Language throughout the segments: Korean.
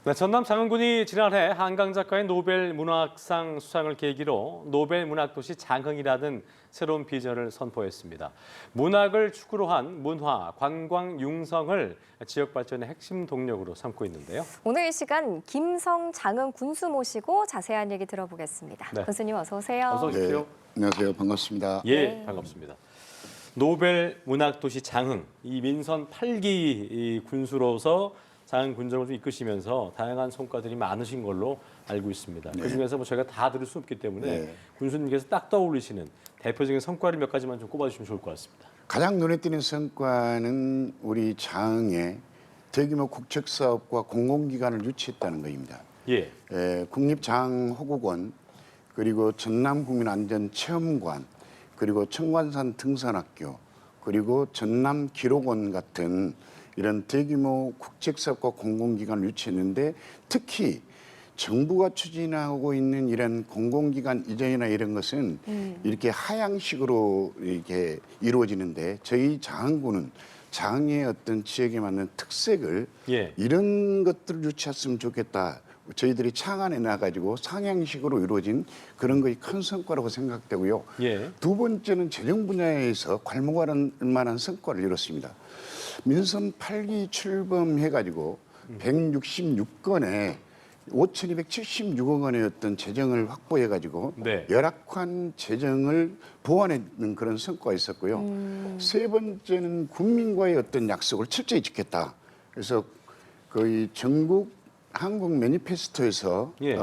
네, 전남 장흥군이 지난해 한강 작가의 노벨 문학상 수상을 계기로 노벨 문학도시 장흥이라는 새로운 비전을 선포했습니다. 문학을 축으로 한 문화, 관광, 융성을 지역 발전의 핵심 동력으로 삼고 있는데요. 오늘 이 시간 김성 장흥 군수 모시고 자세한 얘기 들어보겠습니다. 네. 군수님 어서 오세요. 어서 오십시오. 네, 안녕하세요. 반갑습니다. 예, 네. 반갑습니다. 노벨 문학도시 장흥, 이 민선 8기 군수로서 장흥 군정을 좀 이끄시면서 다양한 성과들이 많으신 걸로 알고 있습니다. 그중에서 뭐 저희가 다 들을 수 없기 때문에 네. 군수님께서 딱 떠올리시는 대표적인 성과를 몇 가지만 좀 꼽아주시면 좋을 것 같습니다. 가장 눈에 띄는 성과는 우리 장흥에 대규모 국책사업과 공공기관을 유치했다는 것입니다. 예, 국립장흥호국원, 그리고 전남국민안전체험관, 그리고 청관산 등산학교, 그리고 전남기록원 같은 이런 대규모 국책사업과 공공기관을 유치했는데, 특히 정부가 추진하고 있는 이런 공공기관 이전이나 이런 것은 이렇게 하향식으로 이렇게 이루어지는데, 저희 장흥군은 장흥의 어떤 지역에 맞는 특색을 예. 이런 것들을 유치했으면 좋겠다. 저희들이 창안해 놔가지고 상향식으로 이루어진 그런 것이 큰 성과라고 생각되고요. 예. 두 번째는 재정 분야에서 괄목할 만한 성과를 이뤘습니다. 민선 8기 출범해가지고 166건에 5,276억 원의 어떤 재정을 확보해가지고 네. 열악한 재정을 보완하는 그런 성과가 있었고요. 세 번째는 국민과의 어떤 약속을 철저히 지켰다. 그래서 거의 전국 한국 매니페스토에서 예.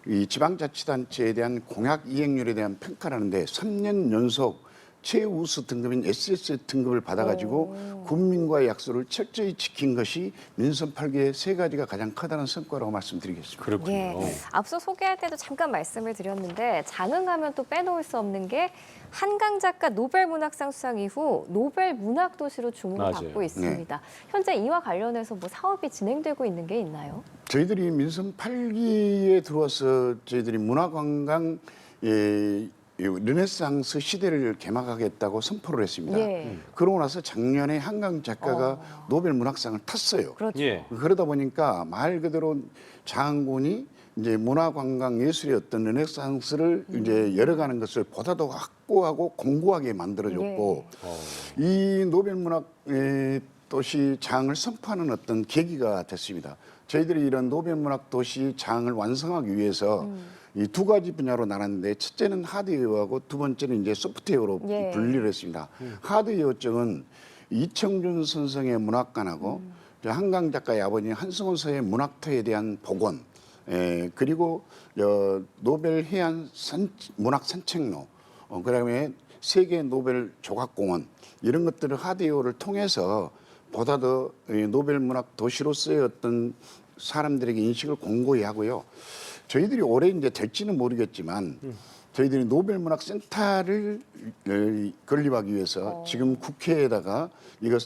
이 지방자치단체에 대한 공약 이행률에 대한 평가를 하는데 3년 연속 최우수 등급인 SS 등급을 받아가지고 국민과의 약속을 철저히 지킨 것이 민선 8기의 세 가지가 가장 크다는 성과라고 말씀드리겠습니다. 그렇군요. 예, 앞서 소개할 때도 잠깐 말씀을 드렸는데 장흥하면 또 빼놓을 수 없는 게 한강 작가 노벨 문학상 수상 이후 노벨 문학도시로 주목을 맞아요. 받고 있습니다. 현재 이와 관련해서 뭐 사업이 진행되고 있는 게 있나요? 저희들이 민선 8기에 들어와서 저희들이 문화관광 이 르네상스 시대를 개막하겠다고 선포를 했습니다. 예. 그러고 나서 작년에 한강 작가가 노벨 문학상을 탔어요. 그렇죠. 예. 그러다 보니까 말 그대로 장흥군이 이제 문화관광예술의 어떤 르네상스를 이제 열어가는 것을 보다 더 확고하고 공고하게 만들어줬고 이 노벨 문학 도시 장흥을 선포하는 어떤 계기가 됐습니다. 저희들이 이런 노벨 문학 도시 장흥을 완성하기 위해서 이 두 가지 분야로 나눴는데, 첫째는 하드웨어하고 두 번째는 이제 소프트웨어로 예. 분리를 했습니다. 하드웨어 쪽은 이청준 선생의 문학관하고 한강 작가의 아버님 한승원 서의 문학터에 대한 복원, 그리고 노벨 해안 문학 산책로, 그다음에 세계 노벨 조각공원, 이런 것들을 하드웨어를 통해서 보다 더 노벨 문학 도시로서의 어떤 사람들에게 인식을 공고히 하고요. 저희들이 올해 이제 될지는 모르겠지만 저희들이 노벨 문학 센터를 건립하기 위해서 지금 국회에다가 이거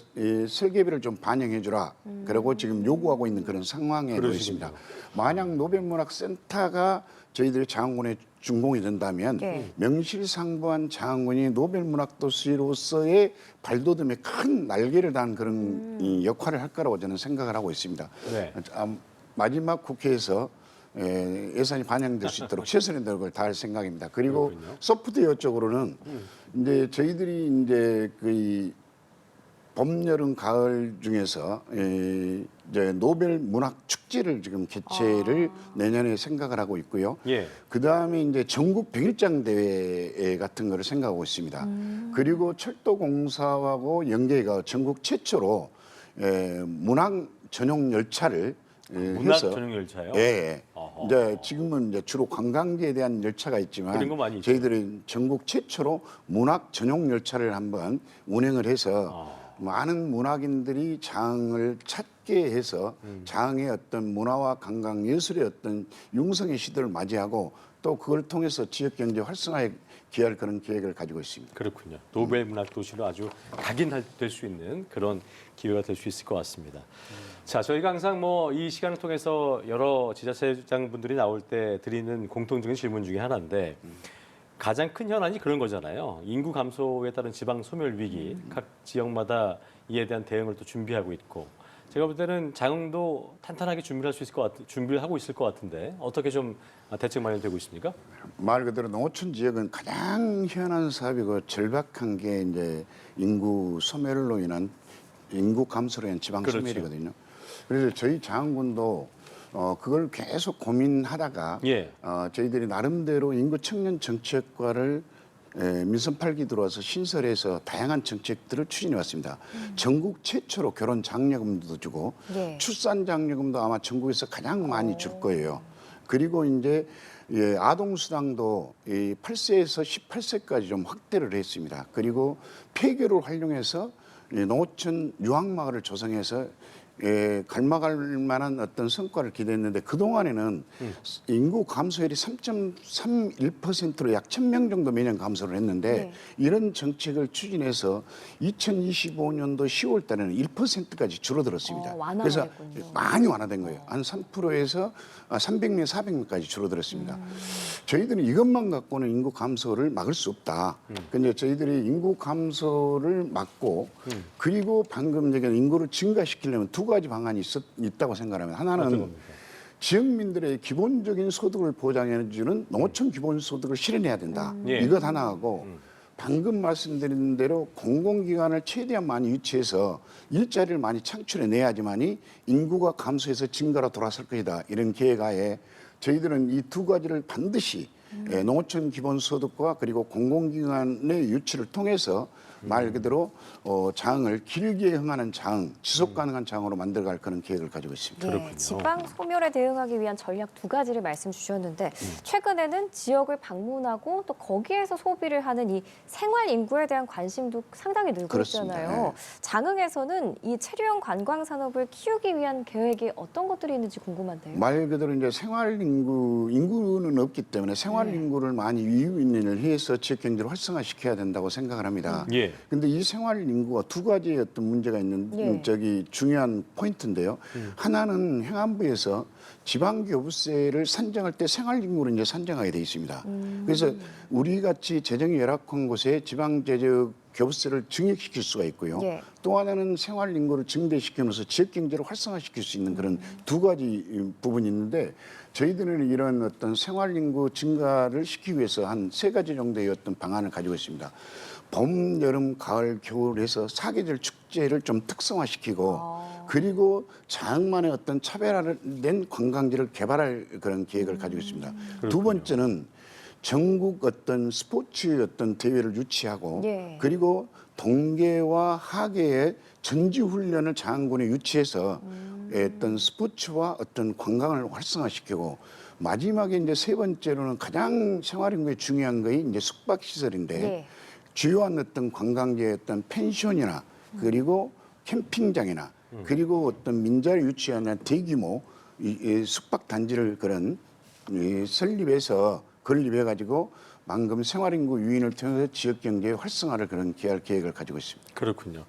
설계비를 좀 반영해 주라. 그러고 지금 요구하고 있는 그런 상황에 놓여 있습니다. 만약 노벨 문학 센터가 저희들이 장흥군에 준공이 된다면 명실상부한 장흥군이 노벨 문학 도시로서의 발돋움에 큰 날개를 단 그런 이 역할을 할 거라고 저는 생각을 하고 있습니다. 네. 마지막 국회에서 예산이 반영될 수 있도록 최선의 노력을 다할 생각입니다. 그리고 그렇군요. 소프트웨어 쪽으로는 이제 저희들이 이제 그 봄, 여름, 가을 중에서 이제 노벨 문학 축제를 지금 개최를 내년에 생각을 하고 있고요. 예. 그 다음에 이제 전국 백일장 대회 같은 거를 생각하고 있습니다. 그리고 철도공사하고 연계가 전국 최초로 문학 전용 열차를 문학 해서 전용 열차요? 예. 어허. 이제 지금은 이제 주로 관광지에 대한 열차가 있지만 그런 거 많이 있죠. 저희들이 전국 최초로 문학 전용 열차를 한번 운행을 해서 많은 문학인들이 장을 찾게 해서 장의 어떤 문화와 관광 예술의 어떤 융성의 시대를 맞이하고 또 그걸 통해서 지역 경제 활성화에 기여할 그런 계획을 가지고 있습니다. 그렇군요. 노벨 문학 도시로 아주 각인될 수 있는 그런 기회가 될 수 있을 것 같습니다. 자, 저희가 항상 뭐 이 시간을 통해서 여러 지자체장분들이 나올 때 드리는 공통적인 질문 중에 하나인데, 가장 큰 현안이 그런 거잖아요. 인구 감소에 따른 지방 소멸 위기, 각 지역마다 이에 대한 대응을 또 준비하고 있고, 제가 볼 때는 장흥도 탄탄하게 준비를 하고 있을 것 같은데 어떻게 좀 대책 마련되고 있습니까? 말 그대로 농어촌 지역은 가장 희한한 사업이고 절박한 게 이제 인구 소멸로 인한 인구 감소로 인한 지방 그렇죠. 소멸이거든요. 그래서 저희 장흥군도 그걸 계속 고민하다가 예. 저희들이 나름대로 인구 청년 정책과를 민선 8기 들어와서 신설해서 다양한 정책들을 추진해 왔습니다. 전국 최초로 결혼 장려금도 주고 예. 출산 장려금도 아마 전국에서 가장 많이 줄 거예요. 그리고 이제 아동 수당도 8세에서 18세까지 좀 확대를 했습니다. 그리고 폐교를 활용해서 농어촌 유학마을을 조성해서 갈망할 만한 어떤 성과를 기대했는데 그동안에는 인구 감소율이 3.31%로 약 1,000명 정도 매년 감소를 했는데 네. 이런 정책을 추진해서 2025년도 10월 달에는 1%까지 줄어들었습니다. 완화가 그래서 됐군요. 많이 완화된 거예요. 한 3%에서 300명, 400명까지 줄어들었습니다. 저희들은 이것만 갖고는 인구 감소를 막을 수 없다. 근데 저희들이 인구 감소를 막고 그리고 방금 얘기한 인구를 증가시키려면 두 가지 방안이 있다고 생각합니다. 어떤 하나는 겁니까? 지역민들의 기본적인 소득을 보장해주는 농어촌 기본소득을 실현해야 된다. 예. 이것 하나하고 방금 말씀드린 대로 공공기관을 최대한 많이 유치해서 일자리를 많이 창출해내야지만이 인구가 감소해서 증가로 돌아설 것이다. 이런 계획하에 저희들은 이 두 가지를 반드시 농어촌 기본소득과 그리고 공공기관의 유치를 통해서 말 그대로 장을 길게 흥하는 장, 지속 가능한 장으로 만들어갈 그런 계획을 가지고 있습니다. 그렇군요. 지방 소멸에 대응하기 위한 전략 두 가지를 말씀 주셨는데 최근에는 지역을 방문하고 또 거기에서 소비를 하는 이 생활 인구에 대한 관심도 상당히 늘고 그렇습니다. 있잖아요. 네. 장흥에서는 이 체류형 관광 산업을 키우기 위한 계획이 어떤 것들이 있는지 궁금한데요. 말 그대로 이제 인구는 없기 때문에 생활 인구를 많이 유인을 해서 지역 경제를 활성화시켜야 된다고 생각을 합니다. 예. 근데 이 생활 인구가 두 가지의 어떤 문제가 있는 예. 저기 중요한 포인트인데요. 하나는 행안부에서 지방교부세를 산정할 때 생활 인구를 이제 산정하게 돼 있습니다. 그래서 우리 같이 재정이 열악한 곳에 지방재정 교부세를 증액시킬 수가 있고요. 예. 또 하나는 생활 인구를 증대시키면서 지역 경제를 활성화시킬 수 있는 그런 두 가지 부분이 있는데 저희들은 이런 어떤 생활 인구 증가를 시키기 위해서 한 세 가지 정도의 어떤 방안을 가지고 있습니다. 봄, 여름, 가을, 겨울 해서 사계절 축제를 좀 특성화시키고 그리고 장만의 어떤 차별화된 관광지를 개발할 그런 계획을 가지고 있습니다. 두 번째는 전국 어떤 스포츠 어떤 대회를 유치하고 예. 그리고 동계와 하계의 전지 훈련을 장군에 유치해서 어떤 스포츠와 어떤 관광을 활성화시키고 마지막에 이제 세 번째로는 가장 생활인구에 중요한 것이 이제 숙박 시설인데 예. 주요한 어떤 관광지의 어떤 펜션이나 그리고 캠핑장이나 그리고 어떤 민자를 유치하는 대규모 이 숙박 단지를 그런 설립해서 건립해가지고 방금 생활인구 유인을 통해서 지역 경제의 활성화를 그런 계획을 가지고 있습니다. 그렇군요.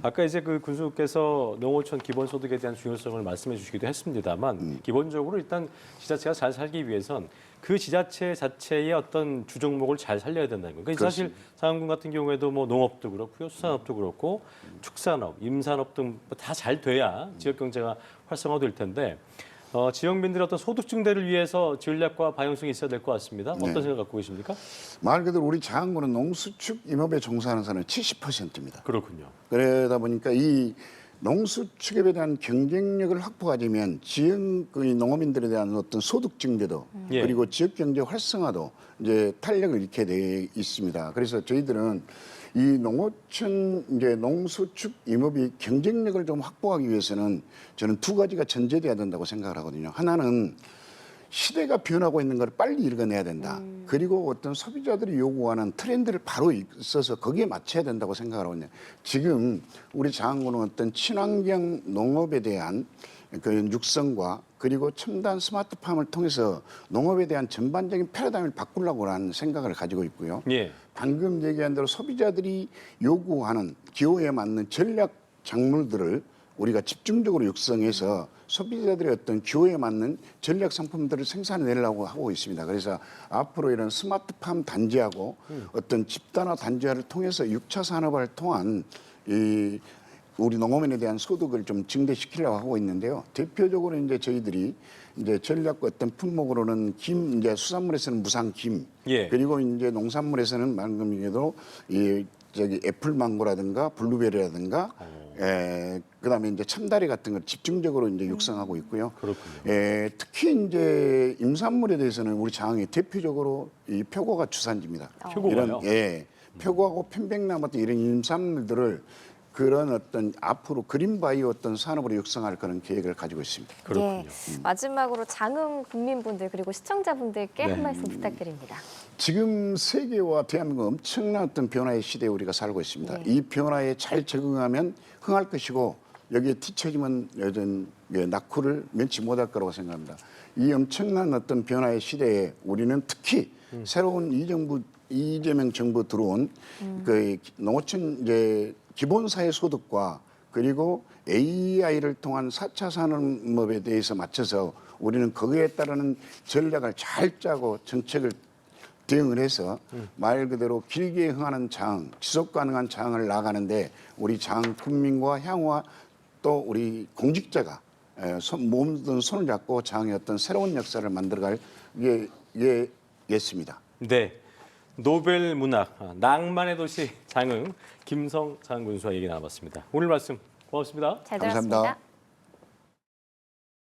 아까 이제 그 군수께서 농어촌 기본소득에 대한 중요성을 말씀해 주시기도 했습니다만 기본적으로 일단 지자체가 잘 살기 위해선 그 지자체 자체의 어떤 주종목을 잘 살려야 된다는 거예요. 그러니까 사실 장흥군 같은 경우에도 뭐 농업도 그렇고요, 수산업도 그렇고 축산업, 임산업 등 다 잘 돼야 지역 경제가 활성화될 텐데 지역민들의 어떤 소득 증대를 위해서 전략과 방향성이 있어야 될 것 같습니다. 어떤 네. 생각 갖고 계십니까? 말 그대로 우리 장흥군은 농수축 임업에 종사하는 사람은 70%입니다. 그렇군요. 그러다 보니까 이 농수축에 대한 경쟁력을 확보하려면 지역 농어민들에 대한 어떤 소득 증대도 예. 그리고 지역 경제 활성화도 이제 탄력을 잃게 돼 있습니다. 그래서 저희들은 이 농어촌 이제 농수축 임업이 경쟁력을 좀 확보하기 위해서는 저는 두 가지가 전제돼야 된다고 생각을 하거든요. 하나는 시대가 변하고 있는 걸 빨리 읽어내야 된다. 그리고 어떤 소비자들이 요구하는 트렌드를 바로 있어서 거기에 맞춰야 된다고 생각을 하거든요. 지금 우리 장흥군은 어떤 친환경 농업에 대한 그 육성과 그리고 첨단 스마트팜을 통해서 농업에 대한 전반적인 패러다임을 바꾸려고 하는 생각을 가지고 있고요. 예. 방금 얘기한 대로 소비자들이 요구하는 기호에 맞는 전략 작물들을 우리가 집중적으로 육성해서 소비자들의 어떤 기호에 맞는 전략 상품들을 생산해내려고 하고 있습니다. 그래서 앞으로 이런 스마트팜 단지하고 어떤 집단화 단지화를 통해서 6차 산업화를 통한 이 우리 농어민에 대한 소득을 좀 증대시키려고 하고 있는데요. 대표적으로 이제 저희들이 이제 전략 어떤 품목으로는 김, 이제 수산물에서는 무상김, 예. 그리고 이제 농산물에서는 방금 얘기도 이 저기 애플망고라든가 블루베리라든가 그다음에 이제 참다리 같은 걸 집중적으로 이제 육성하고 있고요. 그렇군요. 특히 이제 임산물에 대해서는 우리 장흥이 대표적으로 이 표고가 주산지입니다. 표고가요? 표고하고 편백나무 같은 이런 임산물들을 그런 어떤 앞으로 그린바이오 어떤 산업으로 육성할 그런 계획을 가지고 있습니다. 그렇군요. 예. 마지막으로 장흥 국민분들 그리고 시청자분들께 네. 한 말씀 부탁드립니다. 지금 세계와 대한민국 엄청난 어떤 변화의 시대에 우리가 살고 있습니다. 네. 이 변화에 잘 적응하면 흥할 것이고 여기에 뒤처지면 여전 낙후를 면치 못할 거라고 생각합니다. 이 엄청난 어떤 변화의 시대에 우리는 특히 새로운 이재명 정부 들어온 그 농어촌 이제 기본사회 소득과 그리고 AI를 통한 4차 산업에 대해서 맞춰서 우리는 거기에 따르는 전략을 잘 짜고 정책을 대응을 해서 말 그대로 길게 흥하는 장, 지속 가능한 장을 나가는데 우리 장 국민과 향후와 또 우리 공직자가 몸든 손을 잡고 장의 어떤 새로운 역사를 만들어갈 예겠습니다. 네. 노벨 문학 낭만의 도시 장흥 김성 장군수와 얘기 나눠봤습니다. 오늘 말씀 고맙습니다. 잘 감사합니다. 들었습니다.